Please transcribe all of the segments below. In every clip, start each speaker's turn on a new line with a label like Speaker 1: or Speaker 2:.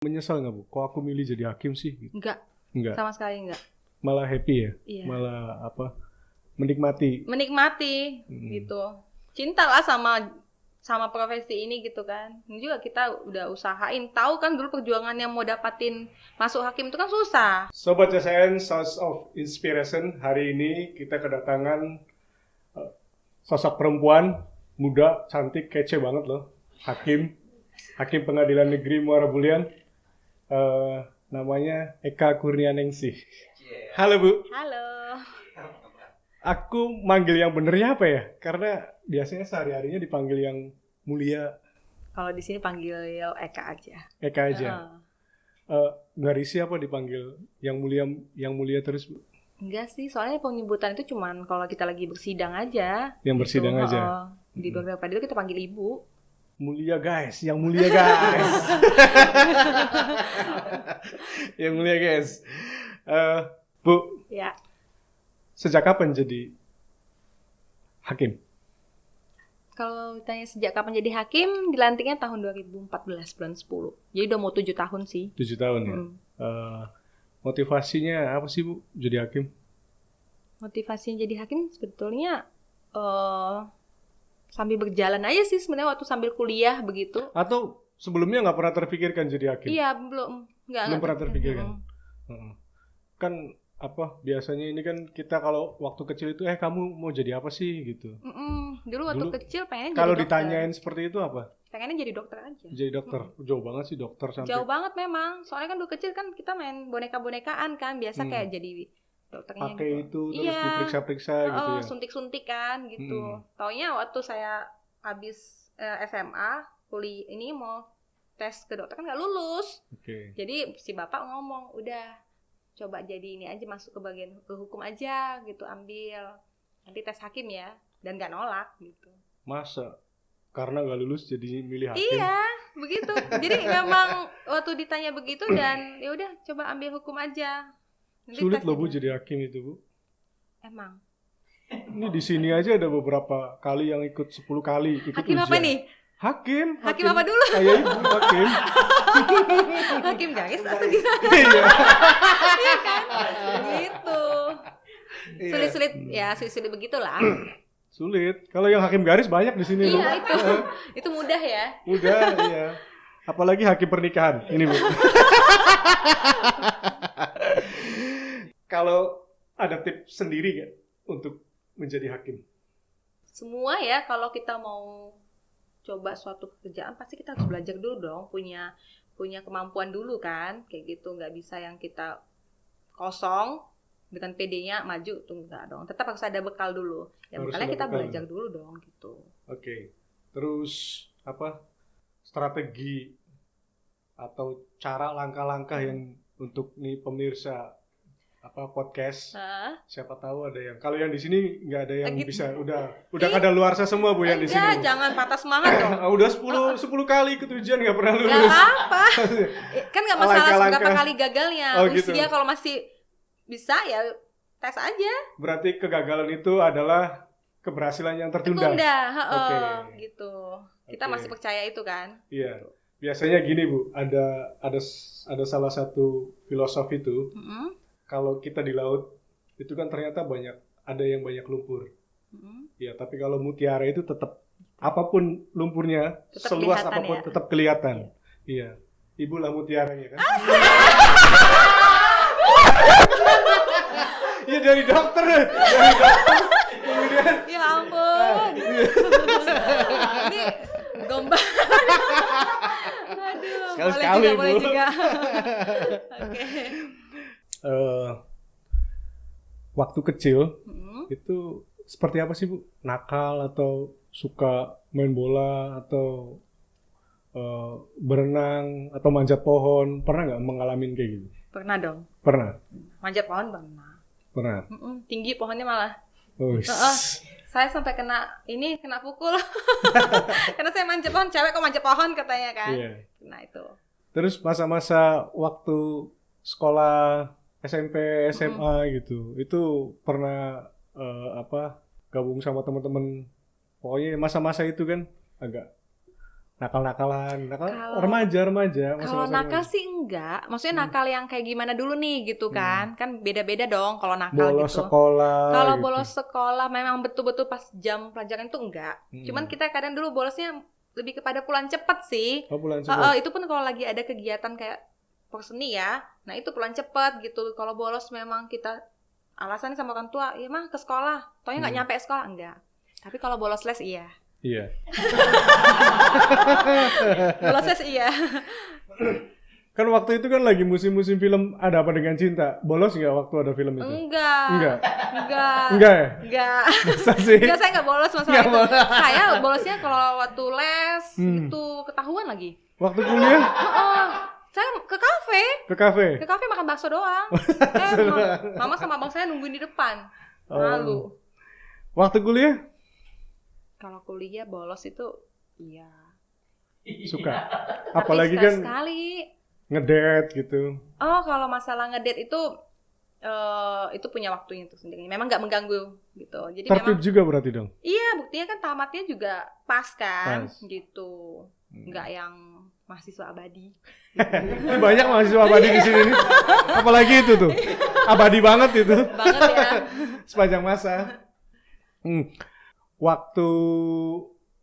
Speaker 1: Menyesal nggak Bu? Kok aku milih jadi hakim sih?
Speaker 2: Enggak,
Speaker 1: Enggak.
Speaker 2: sama sekali enggak.
Speaker 1: Malah happy ya?
Speaker 2: Iya.
Speaker 1: Malah menikmati.
Speaker 2: Menikmati gitu. Cinta lah sama profesi ini gitu kan. Ini juga kita udah usahain. Tahu kan dulu perjuangan yang mau dapatin masuk hakim itu kan susah.
Speaker 1: Sobat CSN, Source of Inspiration, hari ini kita kedatangan sosok perempuan muda, cantik, kece banget loh. Hakim Pengadilan Negeri Muara Bulyan. Namanya Eka Kurnianingsih. Halo Bu.
Speaker 2: Halo.
Speaker 1: Aku manggil yang benernya apa ya? Karena biasanya sehari-harinya dipanggil yang mulia.
Speaker 2: Kalau di sini panggil Eka aja.
Speaker 1: Eka aja. Nggak risih apa dipanggil yang mulia terus Bu?
Speaker 2: Enggak sih, soalnya penyebutan itu cuman kalau kita lagi bersidang aja.
Speaker 1: Yang
Speaker 2: gitu.
Speaker 1: bersidang aja.
Speaker 2: Di beberapa itu kita panggil ibu.
Speaker 1: Mulia guys, yang mulia guys. Yang mulia guys. Bu,
Speaker 2: Ya.
Speaker 1: sejak kapan jadi hakim?
Speaker 2: Kalau ditanya sejak kapan jadi hakim, dilantiknya tahun 2014 bulan 10. Jadi udah mau 7 tahun sih.
Speaker 1: 7 tahun ya. Motivasinya apa sih Bu jadi hakim?
Speaker 2: Motivasinya jadi hakim sebetulnya sambil berjalan aja sih sebenarnya waktu sambil kuliah begitu.
Speaker 1: Atau sebelumnya nggak pernah terpikirkan jadi hakim?
Speaker 2: Iya, belum
Speaker 1: Pernah terpikirkan. Kan biasanya ini kan kita kalau waktu kecil itu kamu mau jadi apa sih gitu.
Speaker 2: Dulu waktu kecil pengennya jadi
Speaker 1: kalau
Speaker 2: dokter.
Speaker 1: ditanyain seperti itu apa?
Speaker 2: Pengennya jadi dokter aja.
Speaker 1: Jadi dokter. Jauh banget sih dokter sampai.
Speaker 2: Jauh banget memang. Soalnya kan dulu kecil kan kita main boneka-bonekaan kan, biasa kayak jadi dokternya
Speaker 1: pakai
Speaker 2: gitu.
Speaker 1: itu terus diperiksa-periksa gitu ya.
Speaker 2: Suntik-suntik kan gitu. Taunya waktu saya habis SMA, kuliah ini mau tes ke dokter kan nggak lulus. Jadi si bapak ngomong, udah coba jadi ini aja, masuk ke bagian hukum aja gitu, ambil nanti tes hakim ya, dan nggak nolak gitu.
Speaker 1: Masa karena nggak lulus jadi milih hakim?
Speaker 2: Iya, begitu. Jadi memang waktu ditanya begitu dan ya udah coba ambil hukum aja. Nanti
Speaker 1: sulit loh Bu
Speaker 2: aja.
Speaker 1: jadi hakim itu Bu.
Speaker 2: Emang.
Speaker 1: Ini di sini aja ada beberapa kali yang ikut 10 kali ikut
Speaker 2: Hakim
Speaker 1: ujian.
Speaker 2: apa nih?
Speaker 1: Hakim
Speaker 2: apa dulu?
Speaker 1: Kayak ibu hakim.
Speaker 2: Hakim garis atau gimana?
Speaker 1: Iya.
Speaker 2: Iya kan? Gitu. Sulit-sulit ya, sulit-sulit begitulah.
Speaker 1: Sulit. Kalau yang hakim garis banyak di sini.
Speaker 2: Iya itu. Itu mudah ya.
Speaker 1: Mudah, iya. Apalagi hakim pernikahan. Ini Bu. Kalau ada tips sendiri nggak untuk menjadi hakim?
Speaker 2: Semua ya, kalau kita mau coba suatu pekerjaan pasti kita harus belajar dulu dong, punya kemampuan dulu kan, kayak gitu. Nggak bisa yang kita kosong dengan PD-nya maju tuh, enggak dong. Tetap harus ada bekal dulu. Ya bekalnya kita belajar dulu dong gitu.
Speaker 1: Oke. Terus strategi atau cara langkah-langkah yang untuk nih pemirsa podcast, siapa tahu ada yang, kalau yang di sini nggak ada yang bisa, udah kadaluarsa semua Bu yang di sini.
Speaker 2: Jangan patah semangat dong.
Speaker 1: Udah 10 kali ikut ujian nggak pernah lulus.
Speaker 2: Nggak apa-apa. Kan nggak masalah berapa kali gagalnya.
Speaker 1: Gitu.
Speaker 2: Dia kalau masih bisa ya tes aja.
Speaker 1: Berarti kegagalan itu adalah keberhasilan yang tertunda.
Speaker 2: Gitu. Kita masih percaya itu kan.
Speaker 1: Iya. Biasanya gini Bu, ada salah satu filosofi itu. Kalau kita di laut itu kan ternyata ada yang banyak lumpur. Ya, tapi kalau mutiara itu tetap apapun lumpurnya, tetap seluas apapun ya? Tetap kelihatan. Iya. Ibu lah mutiaranya kan. Iya dari dokter. Kemudian
Speaker 2: ya ampun. Ini gombal. Aduh,
Speaker 1: sekali
Speaker 2: boleh juga. Oke.
Speaker 1: Waktu kecil itu seperti apa sih Bu? Nakal atau suka main bola atau berenang atau manjat pohon? Pernah nggak mengalami kayak gitu?
Speaker 2: Pernah dong.
Speaker 1: Pernah.
Speaker 2: Manjat pohon pernah.
Speaker 1: Tinggi
Speaker 2: pohonnya malah. Saya sampai kena pukul. Karena saya manjat pohon, cewek kok manjat pohon katanya kan.
Speaker 1: Iya.
Speaker 2: Nah itu.
Speaker 1: Terus masa-masa waktu sekolah SMP, SMA gitu, itu pernah gabung sama teman-teman. Pokoknya masa-masa itu kan agak nakal-nakalan, remaja.
Speaker 2: Kalau nakal sih enggak, maksudnya nakal yang kayak gimana dulu nih gitu kan beda-beda dong kalau nakal
Speaker 1: bolos
Speaker 2: gitu.
Speaker 1: Sekolah.
Speaker 2: Kalau
Speaker 1: gitu.
Speaker 2: bolos sekolah memang betul-betul pas jam pelajaran itu enggak. Cuman kita kadang dulu bolosnya lebih kepada pulang cepat sih.
Speaker 1: Pulang cepat.
Speaker 2: Itu pun kalau lagi ada kegiatan kayak perseni ya, nah itu pulang cepat gitu. Kalau bolos memang kita alasan sama orang tua, ya mah ke sekolah, taunya nggak nyampe sekolah enggak. Tapi kalau bolos les iya.
Speaker 1: Iya.
Speaker 2: Bolos les iya.
Speaker 1: Kan waktu itu kan lagi musim-musim film Ada Apa Dengan Cinta. Bolos nggak waktu ada film itu?
Speaker 2: Enggak ya? Enggak.
Speaker 1: Masa sih?
Speaker 2: Enggak, saya nggak bolos masalah itu. Saya bolosnya kalau waktu les itu ketahuan lagi.
Speaker 1: Waktu kuliah?
Speaker 2: Saya ke kafe. Ke kafe makan bakso doang. Mama sama abang saya nungguin di depan. Malu.
Speaker 1: Waktu kuliah?
Speaker 2: Kalau kuliah bolos itu iya.
Speaker 1: Suka. Apalagi kan
Speaker 2: sekali
Speaker 1: ngedate gitu.
Speaker 2: Oh, kalau masalah ngedate itu punya waktunya tuh sendiri. Memang nggak mengganggu gitu. Jadi
Speaker 1: tertib juga berarti dong.
Speaker 2: Iya, buktinya kan tamatnya juga pas kan, gitu. Nggak yang mahasiswa abadi.
Speaker 1: Banyak mahasiswa abadi di sini nih. Apalagi itu tuh. Abadi banget itu.
Speaker 2: Banget ya.
Speaker 1: Sepanjang masa. Waktu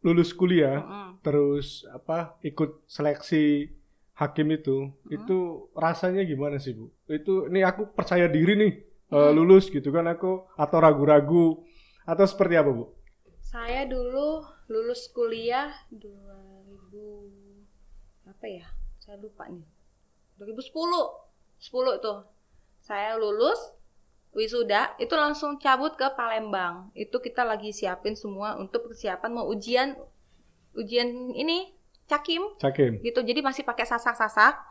Speaker 1: lulus kuliah, terus ikut seleksi hakim itu rasanya gimana sih Bu? Itu nih aku percaya diri nih lulus gitu kan aku, atau ragu-ragu atau seperti apa Bu?
Speaker 2: Saya dulu lulus kuliah 2000 apa ya? Saya lupa nih. 2010 itu saya lulus. Wisuda itu langsung cabut ke Palembang. Itu kita lagi siapin semua untuk persiapan mau ujian ini Cakim. Gitu. Jadi masih pakai sasak-sasak.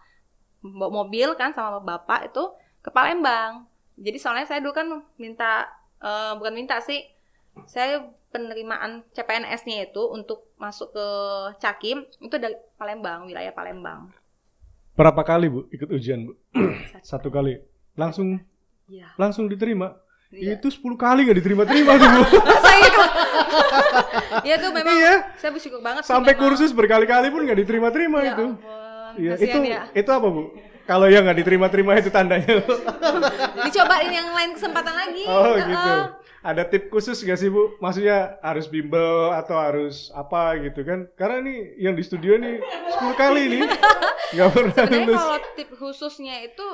Speaker 2: Bawa mobil kan sama bapak itu ke Palembang. Jadi soalnya saya dulu kan bukan minta sih. Saya penerimaan CPNS-nya itu untuk masuk ke Cakim itu dari Palembang, wilayah Palembang.
Speaker 1: Berapa kali Bu ikut ujian Bu? Satu kali. Langsung diterima. Iya. Itu 10 kali gak diterima-terima tuh Bu.
Speaker 2: Iya tuh memang saya bersyukur banget.
Speaker 1: Sampai kursus berkali-kali pun gak diterima-terima ya itu. Iya, itu apa Bu? Kalau yang gak diterima-terima itu tandanya.
Speaker 2: Dicobain yang lain kesempatan lagi.
Speaker 1: Oh gitu. Ada tip khusus gak sih Bu? Maksudnya harus bimbel atau harus apa gitu kan? Karena nih yang di studio nih 10 kali nih gak pernah lulus.
Speaker 2: Sebenarnya kalau tip khususnya itu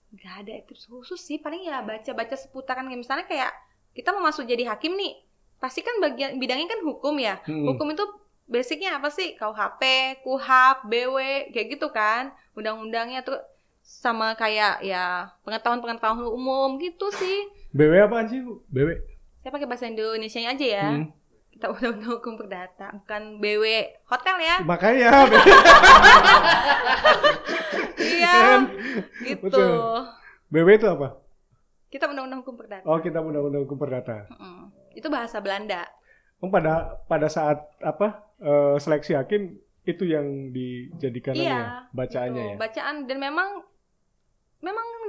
Speaker 2: nggak ada tips khusus sih, paling ya baca-baca seputaran. Misalnya kayak kita mau masuk jadi hakim nih, pasti kan bidangnya kan hukum ya. Hukum itu basicnya apa sih? KUHP, KUHAP, BW, kayak gitu kan. Undang-undangnya tuh sama kayak ya pengetahuan umum gitu sih.
Speaker 1: BW apaan sih Bu? BW?
Speaker 2: Saya pakai bahasa Indonesianya aja ya. Kita undang-undang hukum perdata, bukan BW hotel ya.
Speaker 1: Makanya.
Speaker 2: Iya, gitu.
Speaker 1: Betul. BW itu apa?
Speaker 2: Kita undang-undang hukum perdata.
Speaker 1: Oh, kita undang-undang hukum perdata.
Speaker 2: Itu bahasa Belanda.
Speaker 1: Pada saat seleksi hakim itu yang dijadikan bacaannya
Speaker 2: gitu.
Speaker 1: Ya.
Speaker 2: Bacaan, dan memang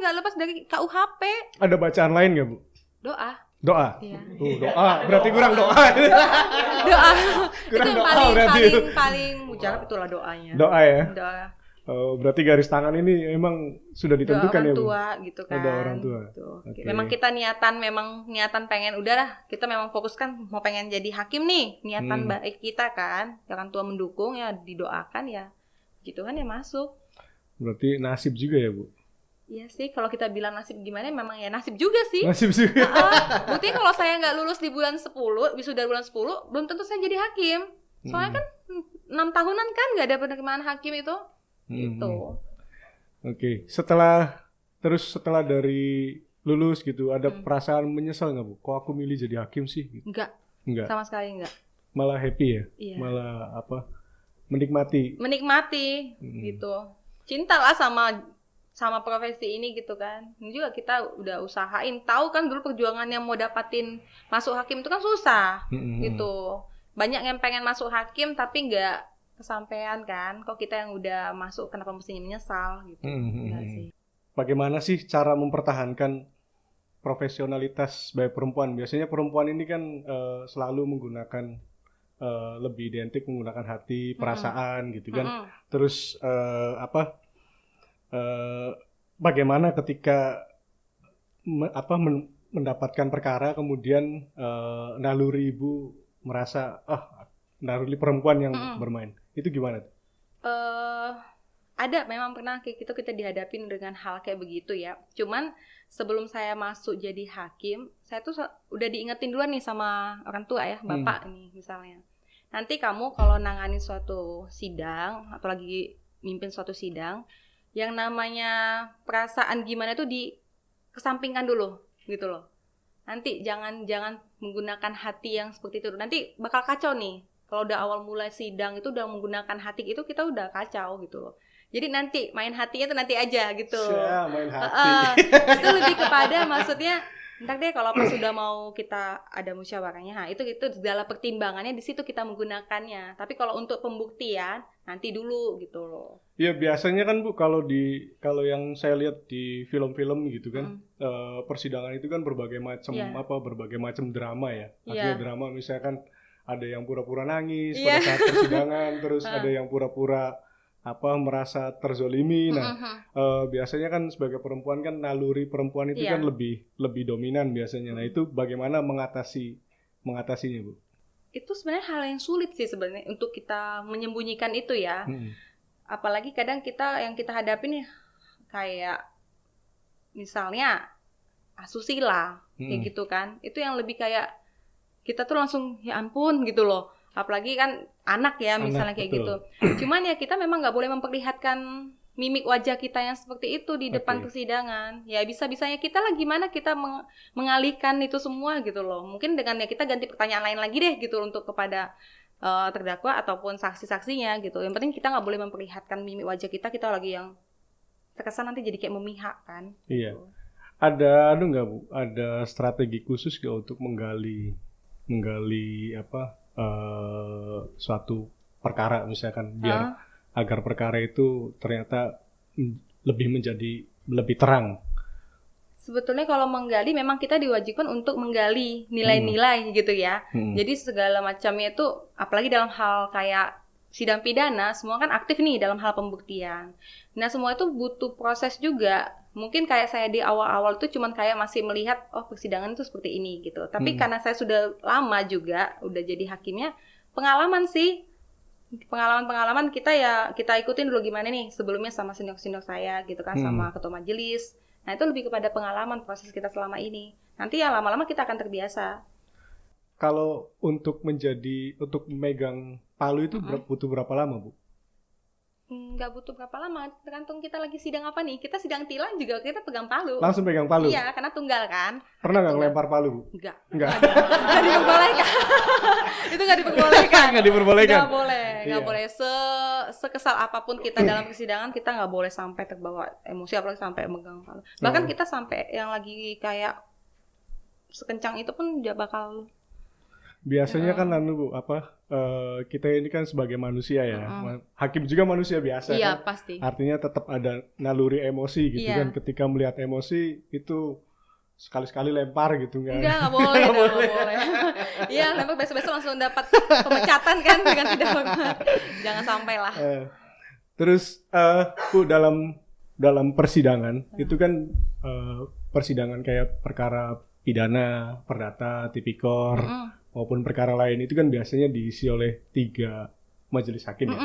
Speaker 2: nggak lepas dari KUHP.
Speaker 1: Ada bacaan lain nggak Bu? Doa.
Speaker 2: Iya.
Speaker 1: Doa. Berarti kurang doa.
Speaker 2: Doa.
Speaker 1: Kurang
Speaker 2: itu
Speaker 1: doa
Speaker 2: paling mujarab itulah doanya.
Speaker 1: Doa ya.
Speaker 2: Doa.
Speaker 1: Berarti garis tangan ini emang sudah ditentukan ya Bu?
Speaker 2: Doa orang tua gitu kan.
Speaker 1: Doa orang tua.
Speaker 2: Gitu. Okay. Memang kita niatan pengen udahlah, kita memang fokuskan mau pengen jadi hakim nih. Niatan baik kita kan. Orang tua mendukung ya, didoakan ya. Gitu kan ya masuk.
Speaker 1: Berarti nasib juga ya Bu?
Speaker 2: Iya sih, kalau kita bilang nasib gimana, memang ya nasib juga sih.
Speaker 1: Nasib juga.
Speaker 2: Buktinya kalau saya nggak lulus di bulan 10, wisuda bulan 10, belum tentu saya jadi hakim. Soalnya kan 6 tahunan kan nggak ada penerimaan hakim itu. Gitu.
Speaker 1: Oke. Setelah dari lulus gitu, ada perasaan menyesal nggak Bu? Kok aku milih jadi hakim sih? Gitu.
Speaker 2: Enggak. Sama sekali enggak.
Speaker 1: Malah happy ya?
Speaker 2: Iya.
Speaker 1: Malah menikmati
Speaker 2: gitu. Cinta lah sama profesi ini gitu kan. Ini juga kita udah usahain. Tahu kan dulu perjuangan yang mau dapatin masuk hakim itu kan susah. Gitu. Banyak yang pengen masuk hakim tapi nggak kesampaian kan. Kok kita yang udah masuk kenapa mestinya menyesal gitu. Sih.
Speaker 1: Bagaimana sih cara mempertahankan profesionalitas sebagai perempuan? Biasanya perempuan ini kan selalu menggunakan lebih identik menggunakan hati, perasaan gitu kan. Terus bagaimana ketika mendapatkan perkara kemudian naluri ibu merasa naluri perempuan yang bermain, itu gimana?
Speaker 2: Ada, memang pernah kayak gitu, kita dihadapin dengan hal kayak begitu ya. Cuman sebelum saya masuk jadi hakim, saya tuh udah diingetin duluan nih sama orang tua ya, bapak nih misalnya. Nanti kamu kalau nanganin suatu sidang atau lagi mimpin suatu sidang, yang namanya perasaan gimana tuh dikesampingkan dulu gitu loh. Nanti jangan menggunakan hati yang seperti itu. Nanti bakal kacau nih. Kalau udah awal mulai sidang itu udah menggunakan hati itu, kita udah kacau gitu loh. Jadi nanti main hatinya itu nanti aja gitu.
Speaker 1: Main hati.
Speaker 2: Itu lebih kepada maksudnya ntar deh kalau pas sudah mau kita ada musyawarahnya, itu segala pertimbangannya di situ kita menggunakannya. Tapi kalau untuk pembuktian nanti dulu gitu loh.
Speaker 1: Iya, biasanya kan Bu, kalau yang saya lihat di film-film gitu kan, persidangan itu kan berbagai macam drama ya. Artinya drama misalkan ada yang pura-pura nangis pada saat persidangan, terus ada yang pura-pura merasa terzolimi. Nah, biasanya kan sebagai perempuan kan naluri perempuan itu kan lebih dominan biasanya. Nah, itu bagaimana mengatasinya, Bu?
Speaker 2: Itu sebenarnya hal yang sulit sih sebenarnya untuk kita menyembunyikan itu ya. Apalagi kadang yang kita hadapin kayak misalnya asusila kayak gitu kan. Itu yang lebih kayak kita tuh langsung ya ampun gitu loh. Apalagi kan anak ya misalnya kayak betul. Gitu. Cuman ya kita memang nggak boleh memperlihatkan mimik wajah kita yang seperti itu di depan persidangan. Ya bisa-bisanya kita lah gimana kita mengalihkan itu semua gitu loh. Mungkin dengan kita ganti pertanyaan lain lagi deh gitu untuk kepada terdakwa ataupun saksi-saksinya gitu. Yang penting kita nggak boleh memperlihatkan mimik wajah kita lagi yang terkesan nanti jadi kayak memihak kan.
Speaker 1: Iya. Gitu. Ada nggak Bu? Ada strategi khusus nggak untuk menggali suatu perkara misalkan biar agar perkara itu ternyata lebih terang?
Speaker 2: Sebetulnya kalau menggali memang kita diwajibkan untuk menggali nilai-nilai gitu ya. Jadi segala macamnya itu apalagi dalam hal kayak sidang pidana semua kan aktif nih dalam hal pembuktian. Nah semua itu butuh proses juga. Mungkin kayak saya di awal-awal itu cuman kayak masih melihat persidangan itu seperti ini gitu. Tapi karena saya sudah lama juga udah jadi hakimnya, pengalaman kita ikutin dulu gimana nih sebelumnya sama senior-senior saya gitu kan, sama ketua majelis. Nah itu lebih kepada pengalaman proses kita selama ini. Nanti ya lama-lama kita akan terbiasa.
Speaker 1: Kalau untuk memegang palu itu butuh berapa lama Bu?
Speaker 2: Nggak butuh berapa lama, tergantung kita lagi sidang apa nih. Kita sidang tilang juga kita pegang palu.
Speaker 1: Langsung pegang palu?
Speaker 2: Iya, karena tunggal kan.
Speaker 1: Pernah nggak ngelempar palu Bu?
Speaker 2: Enggak.
Speaker 1: Nggak
Speaker 2: diperbolehkan. Itu nggak diperbolehkan. Nggak boleh. Nggak boleh. Sekesal apapun kita dalam persidangan, kita nggak boleh sampai terbawa emosi, apalagi sampai megang palu. Bahkan kita sampai yang lagi kayak sekencang itu pun dia bakal.
Speaker 1: Biasanya kan Bu, kita ini kan sebagai manusia ya, hakim juga manusia biasa
Speaker 2: iya,
Speaker 1: kan,
Speaker 2: pasti.
Speaker 1: Artinya tetap ada naluri emosi gitu kan, ketika melihat emosi itu sekali-sekali lempar gitu kan?
Speaker 2: Nggak boleh. Iya, lempar besok-besok langsung dapat pemecatan kan dengan tidak hormat. Jangan sampai lah.
Speaker 1: Terus Bu, dalam persidangan itu kan persidangan kayak perkara pidana, perdata, tipikor maupun perkara lain itu kan biasanya diisi oleh 3 majelis hakim ya.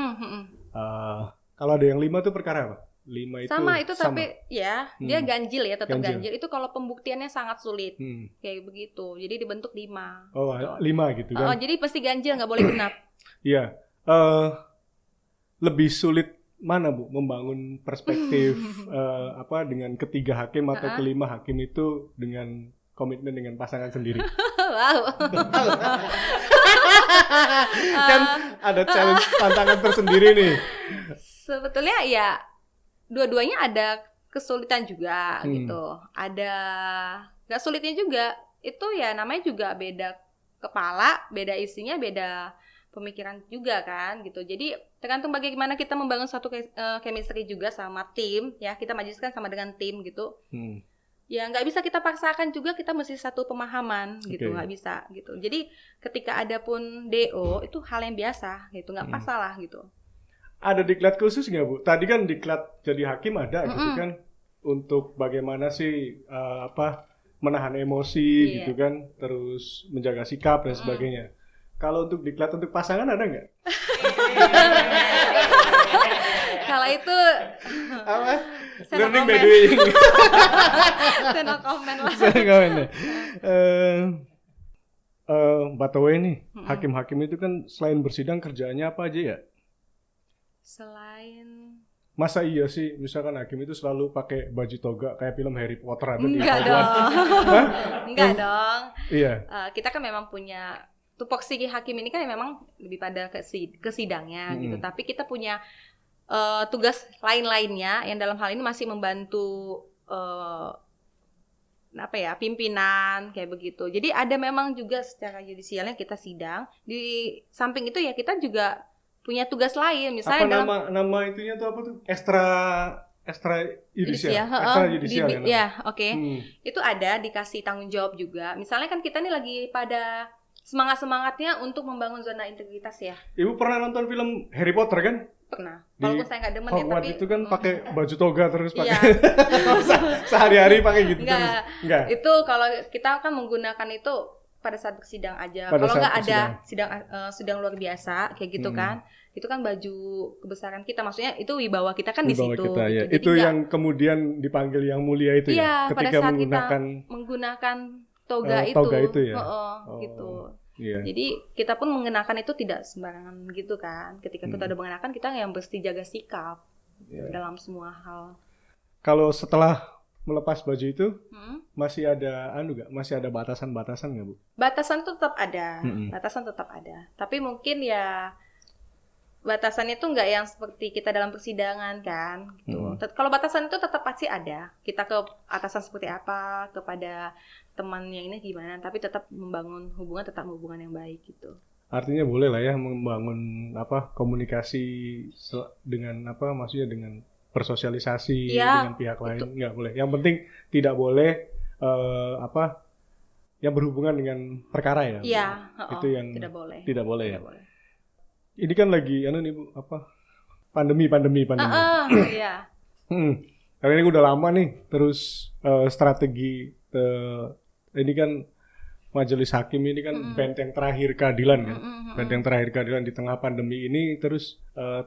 Speaker 1: Kalau ada yang 5 tuh perkara apa? 5 itu
Speaker 2: sama. Tapi ya dia ganjil ya, tetap ganjil. Itu kalau pembuktiannya sangat sulit kayak begitu. Jadi dibentuk 5.
Speaker 1: Oh, gitu. 5 gitu kan?
Speaker 2: Jadi pasti ganjil, nggak boleh genap.
Speaker 1: Iya. Lebih sulit mana Bu membangun perspektif dengan ketiga hakim atau kelima hakim itu dengan komitmen dengan pasangan sendiri?
Speaker 2: Wow.
Speaker 1: Kan ada challenge, tantangan tersendiri nih.
Speaker 2: Sebetulnya ya dua-duanya ada kesulitan juga gitu. Ada nggak sulitnya juga. Itu ya namanya juga beda kepala, beda isinya, beda pemikiran juga kan gitu. Jadi tergantung bagaimana kita membangun satu chemistry juga sama tim ya. Kita majeliskan sama dengan tim gitu. ya nggak bisa kita paksakan juga, kita mesti satu pemahaman gitu, nggak bisa gitu. Jadi ketika ada pun DO itu hal yang biasa gitu, nggak masalah gitu.
Speaker 1: Ada diklat khusus nggak Bu? Tadi kan diklat jadi hakim ada gitu kan, untuk bagaimana sih menahan emosi gitu kan, terus menjaga sikap dan sebagainya. Kalau untuk diklat untuk pasangan ada nggak?
Speaker 2: Kalau itu
Speaker 1: apa?
Speaker 2: Learning
Speaker 1: by doing.
Speaker 2: No comment lah.
Speaker 1: By the way nih, hakim-hakim itu kan selain bersidang kerjaannya apa aja ya?
Speaker 2: Selain
Speaker 1: masa iya sih misalkan hakim itu selalu pakai baju toga kayak film Harry Potter atau
Speaker 2: enggak
Speaker 1: di
Speaker 2: dong. Enggak dong.
Speaker 1: Iya.
Speaker 2: Kita kan memang punya tupoksi hakim ini kan memang lebih pada ke sidangnya gitu. Tapi kita punya tugas lain-lainnya yang dalam hal ini masih membantu pimpinan kayak begitu. Jadi ada memang juga secara yudisialnya kita sidang. Di samping itu ya kita juga punya tugas lain, misalnya
Speaker 1: nama itunya tuh apa tuh? Extra judicial. Extra judicial
Speaker 2: ya. Oke. Itu ada dikasih tanggung jawab juga. Misalnya kan kita nih lagi pada semangatnya untuk membangun zona integritas ya.
Speaker 1: Ibu pernah nonton film Harry Potter kan?
Speaker 2: Pernah. Walaupun saya nggak demen ya, tapi
Speaker 1: itu kan pakai baju toga terus pakai sehari-hari pakai gitu.
Speaker 2: Enggak. Itu kalau kita kan menggunakan itu pada saat bersidang aja. Kalau nggak ada sidang luar biasa kayak gitu kan, itu kan baju kebesaran kita, maksudnya itu wibawa kita kan di situ.
Speaker 1: Kita, ya. Gitu. Itu yang kemudian dipanggil yang mulia itu ya.
Speaker 2: Ketika pada saat kita menggunakan toga itu ya. Gitu. Yeah. Jadi kita pun mengenakan itu tidak sembarangan gitu kan. Ketika kita udah mengenakan, kita yang mesti jaga sikap dalam semua hal.
Speaker 1: Kalau setelah melepas baju itu masih ada masih ada batasan-batasan nggak Bu?
Speaker 2: Batasan itu tetap ada, batasan tetap ada. Tapi mungkin ya batasannya itu nggak yang seperti kita dalam persidangan kan. Gitu. Kalau batasan itu tetap pasti ada. Kita ke atasan seperti apa, kepada temannya ini gimana, tapi tetap membangun hubungan, tetap hubungan yang baik gitu.
Speaker 1: Artinya boleh lah ya membangun komunikasi dengan maksudnya dengan bersosialisasi dengan pihak lain, nggak boleh. Yang penting tidak boleh yang berhubungan dengan perkara ya.
Speaker 2: Iya,
Speaker 1: itu yang
Speaker 2: tidak boleh.
Speaker 1: Tidak boleh ya. Ini kan lagi Bu, pandemi.
Speaker 2: Iya.
Speaker 1: Karena ini udah lama nih, terus strategi ini kan majelis hakim ini kan benteng terakhir keadilan kan. Benteng terakhir keadilan di tengah pandemi ini, terus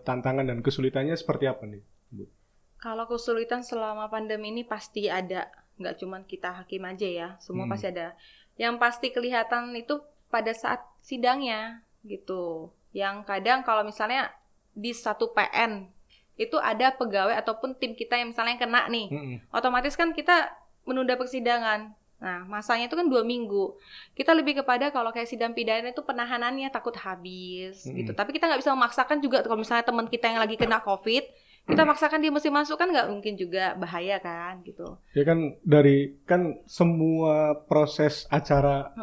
Speaker 1: tantangan dan kesulitannya seperti apa nih, Bu?
Speaker 2: Kalau kesulitan selama pandemi ini pasti ada, nggak cuma kita hakim aja ya, semua pasti ada. Yang pasti kelihatan itu pada saat sidangnya gitu. Yang kadang kalau misalnya di satu PN itu ada pegawai ataupun tim kita yang misalnya kena nih, otomatis kan kita menunda persidangan. Nah, masanya itu kan 2 minggu. Kita lebih kepada kalau kayak sidang pidana itu penahanannya takut habis gitu. Tapi kita nggak bisa memaksakan juga kalau misalnya teman kita yang lagi kena COVID, kita maksakan dia mesti masuk kan nggak mungkin juga, bahaya kan gitu.
Speaker 1: Ya kan semua proses acara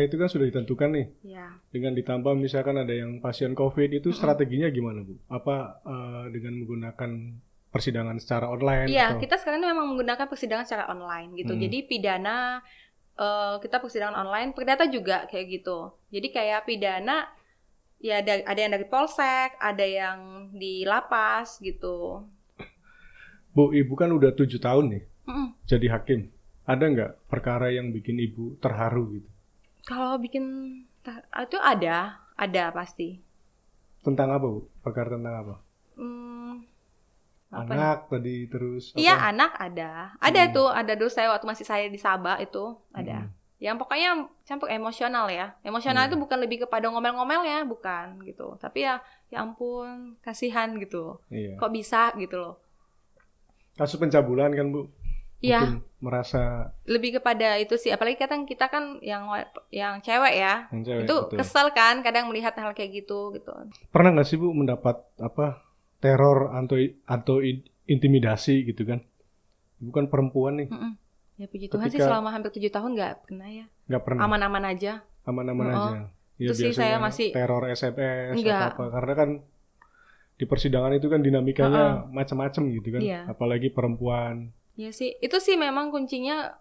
Speaker 1: itu kan sudah ditentukan nih.
Speaker 2: Ya.
Speaker 1: Dengan ditambah misalkan ada yang pasien COVID itu strateginya gimana Bu? Dengan menggunakan persidangan secara online?
Speaker 2: Iya, kita sekarang memang menggunakan persidangan secara online gitu. Jadi pidana kita persidangan online, perdata juga kayak gitu. Jadi kayak pidana ya ada yang dari polsek, ada yang di lapas gitu.
Speaker 1: Bu, Ibu kan udah 7 tahun nih jadi hakim. Ada nggak perkara yang bikin Ibu terharu gitu?
Speaker 2: Kalau bikin itu ada pasti.
Speaker 1: Tentang apa Bu? Perkara tentang apa? Anak tadi terus.
Speaker 2: Iya, anak ada. Ada tuh, ada dulu saya waktu masih saya di Sabah itu ada. Yang pokoknya campur emosional ya. Emosional itu bukan lebih kepada ngomel-ngomel ya, bukan gitu. Tapi ya ampun, kasihan gitu. Iya. Kok bisa gitu loh.
Speaker 1: Kasus pencabulan kan Bu?
Speaker 2: Iya.
Speaker 1: Merasa
Speaker 2: lebih kepada itu sih. Apalagi kadang kita kan yang cewek ya.
Speaker 1: Yang cewek,
Speaker 2: itu
Speaker 1: betul.
Speaker 2: Kesel kan kadang melihat hal kayak gitu.
Speaker 1: Pernah nggak sih Bu mendapat teror atau intimidasi gitu kan? Bukan perempuan nih.
Speaker 2: Ya puji Tuhan sih selama hampir 7 tahun nggak pernah ya.
Speaker 1: Nggak pernah.
Speaker 2: Aman-aman aja.
Speaker 1: Aman-aman aja. Ya,
Speaker 2: itu sih saya masih
Speaker 1: teror SMS atau apa. Karena kan di persidangan itu kan dinamikanya macam-macam gitu kan. Apalagi perempuan.
Speaker 2: Iya sih, itu sih memang kuncinya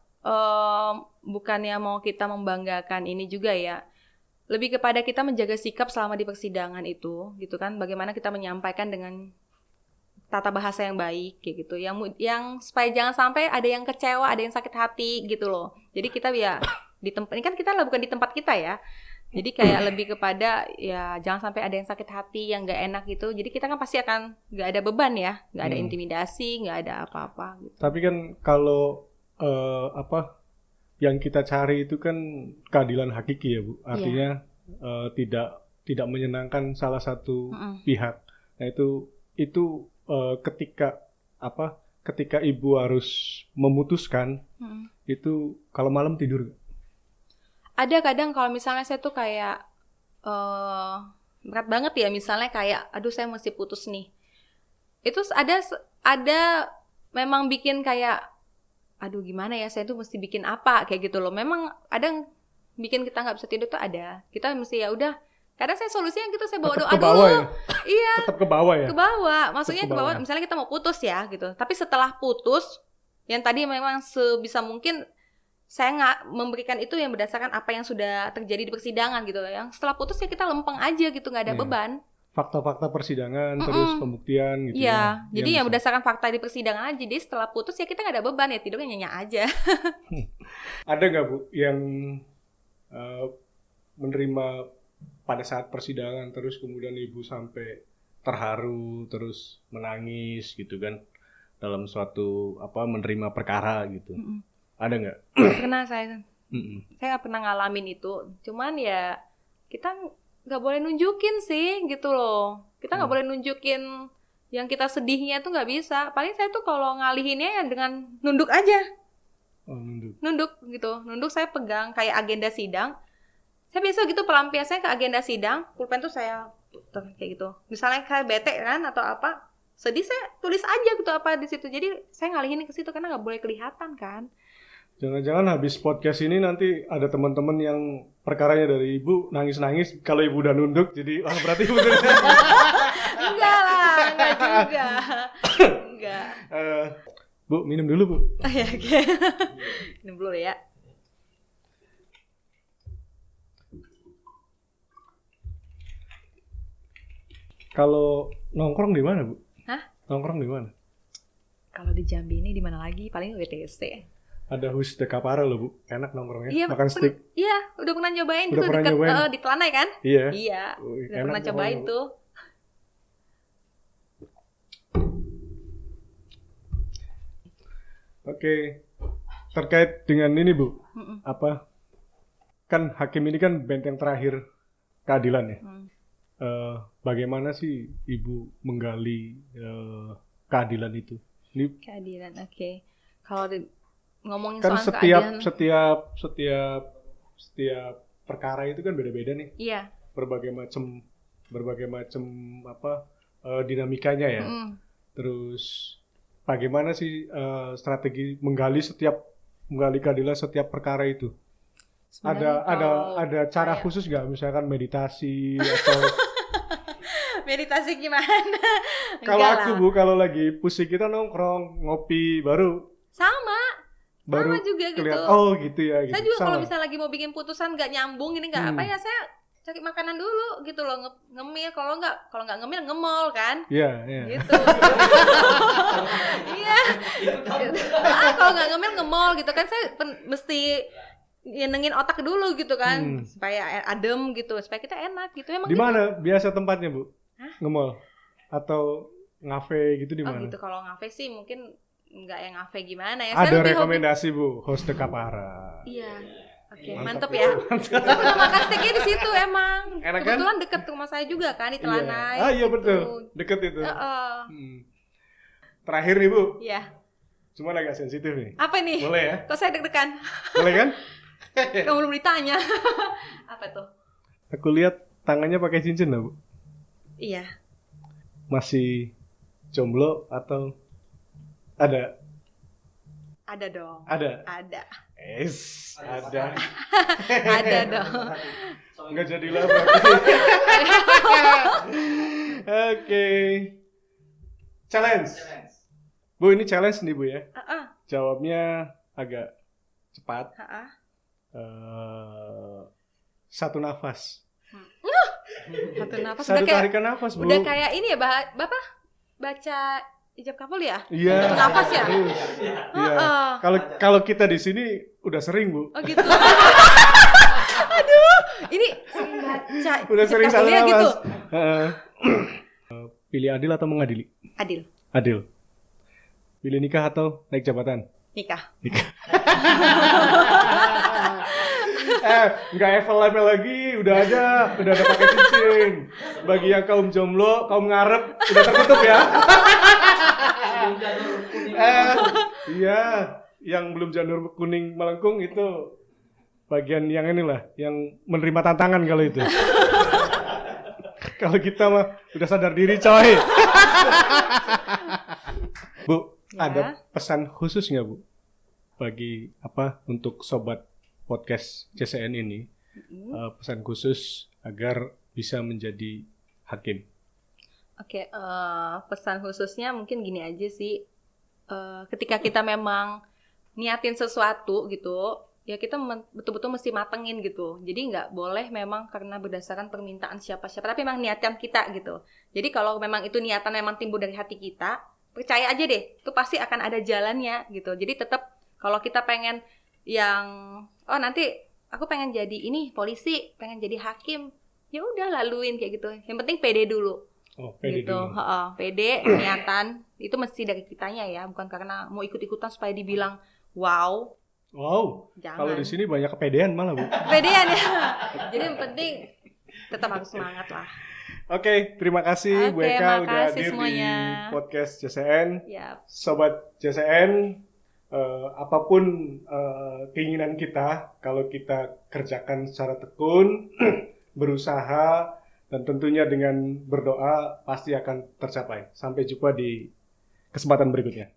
Speaker 2: bukannya mau kita membanggakan ini juga ya. Lebih kepada kita menjaga sikap selama di persidangan itu, gitu kan. Bagaimana kita menyampaikan dengan tata bahasa yang baik, kayak gitu. Yang supaya jangan sampai ada yang kecewa, ada yang sakit hati, gitu loh. Jadi kita ya di tempat ini kan kita bukan di tempat kita ya. Jadi kayak lebih kepada ya jangan sampai ada yang sakit hati, yang nggak enak gitu. Jadi kita kan pasti akan nggak ada beban ya, nggak ada intimidasi, nggak ada apa-apa. Gitu.
Speaker 1: Tapi kan kalau yang kita cari itu kan keadilan hakiki ya Bu. Artinya tidak menyenangkan salah satu pihak. Nah itu ketika ibu harus memutuskan itu kalau malam tidur.
Speaker 2: Ada kadang kalau misalnya saya tuh kayak berat banget ya, misalnya kayak aduh saya mesti putus nih. Itu ada memang bikin kayak aduh gimana ya, saya tuh mesti bikin apa kayak gitu loh. Memang ada yang bikin kita nggak bisa tidur tuh ada. Kita mesti ya udah. Kadang saya solusinya gitu, saya bawa doa dulu. Ya? Iya.
Speaker 1: Tetap ke bawah ya.
Speaker 2: Ke bawah. Maksudnya ke bawah. Misalnya kita mau putus ya gitu. Tapi setelah putus, yang tadi memang sebisa mungkin saya nggak memberikan itu yang berdasarkan apa yang sudah terjadi di persidangan gitu. Yang setelah putus ya kita lempeng aja gitu, nggak ada beban.
Speaker 1: Fakta-fakta persidangan terus pembuktian gitu.
Speaker 2: Iya, jadi yang berdasarkan fakta di persidangan aja. Jadi setelah putus ya kita nggak ada beban ya, tidurnya nyenyak aja.
Speaker 1: Ada nggak Bu yang menerima pada saat persidangan terus kemudian ibu sampai terharu terus menangis gitu kan dalam suatu menerima perkara gitu? Ada nggak?
Speaker 2: Pernah saya nggak pernah ngalamin itu. Cuman ya kita nggak boleh nunjukin sih gitu loh. Kita nggak boleh nunjukin yang kita sedihnya tuh nggak bisa. Paling saya tuh kalau ngalihinnya ya dengan nunduk aja. Nunduk gitu. Nunduk saya pegang kayak agenda sidang. Saya biasa gitu pelampiasannya ke agenda sidang. Pulpen tuh saya puter kayak gitu. Misalnya kayak bete kan atau apa sedih, saya tulis aja gitu apa di situ. Jadi saya ngalihin ke situ karena nggak boleh kelihatan kan.
Speaker 1: Jangan-jangan habis podcast ini nanti ada teman-teman yang perkaranya dari ibu nangis-nangis kalau ibu udah nunduk, jadi berarti ibu
Speaker 2: enggak lah, enggak juga. Enggak.
Speaker 1: Bu, minum dulu Bu.
Speaker 2: Oh ya, oke. Minum dulu ya.
Speaker 1: Kalau nongkrong di mana Bu?
Speaker 2: Hah?
Speaker 1: Nongkrong di mana?
Speaker 2: Kalau di Jambi ini di mana lagi? Paling WTC.
Speaker 1: Ada Hus de Kapara loh Bu, enak nongkrongnya,
Speaker 2: iya,
Speaker 1: makan steak.
Speaker 2: Iya, udah pernah nyobain
Speaker 1: udah
Speaker 2: tuh
Speaker 1: pernah
Speaker 2: dekat
Speaker 1: nyobain.
Speaker 2: Di Telanai kan?
Speaker 1: Iya.
Speaker 2: Iya, udah pernah cobain tuh.
Speaker 1: Oke, terkait dengan ini Bu, kan hakim ini kan benteng terakhir keadilan ya. Bagaimana sih Ibu menggali keadilan itu? Ini
Speaker 2: keadilan, oke. Kalau ngomongin
Speaker 1: kan
Speaker 2: soal keadilan,
Speaker 1: setiap perkara itu kan beda-beda nih.
Speaker 2: Iya.
Speaker 1: Berbagai macam dinamikanya ya. Terus bagaimana sih strategi menggali keadilan setiap perkara itu? Ada cara khusus nggak? Misalkan meditasi atau
Speaker 2: meditasi gimana?
Speaker 1: Kalau aku Bu, kalau lagi pusing kita nongkrong, ngopi, baru juga
Speaker 2: gitu.
Speaker 1: Oh gitu ya. Gitu.
Speaker 2: Saya juga kalau misalnya lagi mau bikin putusan nggak nyambung ini nggak apa ya, saya cari makanan dulu gitu loh, ngemil. Kalau nggak ngemil ngemol kan?
Speaker 1: Iya.
Speaker 2: Gitu. Iya. Kalau nggak ngemil ngemol gitu kan, saya mesti nyenengin otak dulu gitu kan, supaya adem gitu, supaya kita enak gitu. Emang
Speaker 1: di mana biasa tempatnya Bu? Ngemol atau ngafe gitu di mana?
Speaker 2: Oh gitu, kalau ngafe sih mungkin nggak yang ngafe gimana ya.
Speaker 1: Ada rekomendasi Bu, Hus de Kapara.
Speaker 2: Iya. Oke, mantep ya. Saya pernah makan steaknya di situ emang.
Speaker 1: Enak,
Speaker 2: kebetulan deket rumah saya juga kan di Telanai.
Speaker 1: Iya betul, deket itu. Terakhir nih Bu.
Speaker 2: Iya.
Speaker 1: Cuma agak sensitif nih.
Speaker 2: Apa nih?
Speaker 1: Boleh ya?
Speaker 2: Kok saya deg-degan?
Speaker 1: Boleh kan?
Speaker 2: Kamu belum ditanya. Apa tuh?
Speaker 1: Aku lihat tangannya pakai cincin lah Bu.
Speaker 2: Iya.
Speaker 1: Masih jomblo atau ada?
Speaker 2: Ada dong.
Speaker 1: Ada.
Speaker 2: Ada.
Speaker 1: Ada.
Speaker 2: Ada dong.
Speaker 1: Nggak jadilah berarti. Oke. Challenge. Bu, ini challenge nih Bu ya. Jawabnya agak cepat. Satu nafas.
Speaker 2: Satu nafas.
Speaker 1: Satu tarikan nafas, Bu.
Speaker 2: Udah kayak ini ya, Bapak baca ijab kabul ya?
Speaker 1: Iya.
Speaker 2: Satu nafas ya?
Speaker 1: Iya. Kalau kita di sini udah sering, Bu.
Speaker 2: Oh gitu. Aduh, ini sering baca.
Speaker 1: Udah sering satu nafas.
Speaker 2: Gitu.
Speaker 1: Pilih adil atau mengadili?
Speaker 2: Adil.
Speaker 1: Adil. Pilih nikah atau naik jabatan?
Speaker 2: Nikah.
Speaker 1: Nggak level lagi, udah ada pakai cincin. Bagi yang kaum jomblo, kaum ngarep, udah tertutup ya. Iya, yang belum janur kuning melengkung itu bagian yang inilah, yang menerima tantangan kalau itu. Kalau kita mah udah sadar diri, coy. Bu, ada pesan khusus nggak, Bu? Bagi untuk sobat podcast CCN ini, pesan khusus agar bisa menjadi hakim.
Speaker 2: Oke, pesan khususnya mungkin gini aja sih. Ketika kita memang niatin sesuatu gitu, ya kita betul-betul mesti matengin gitu. Jadi nggak boleh memang karena berdasarkan permintaan siapa-siapa, tapi memang niatan kita gitu. Jadi kalau memang itu niatan memang timbul dari hati kita, percaya aja deh, itu pasti akan ada jalannya gitu. Jadi tetap kalau kita pengen yang nanti aku pengen jadi ini polisi, pengen jadi hakim, ya udah laluin kayak gitu. Yang penting pede dulu.
Speaker 1: Pede
Speaker 2: gitu.
Speaker 1: dulu.
Speaker 2: Pede, niatan itu mesti dari kitanya ya, bukan karena mau ikut-ikutan supaya dibilang wow.
Speaker 1: Jangan. Kalau di sini banyak kepedean malah, Bu.
Speaker 2: Kepedean ya. Jadi yang penting tetap harus semangat lah.
Speaker 1: Oke, terima kasih Bu Eka udah hadir
Speaker 2: semuanya
Speaker 1: di podcast CCN.
Speaker 2: Yep.
Speaker 1: Sobat CCN, apapun keinginan kita, kalau kita kerjakan secara tekun, berusaha, dan tentunya dengan berdoa pasti akan tercapai. Sampai jumpa di kesempatan berikutnya.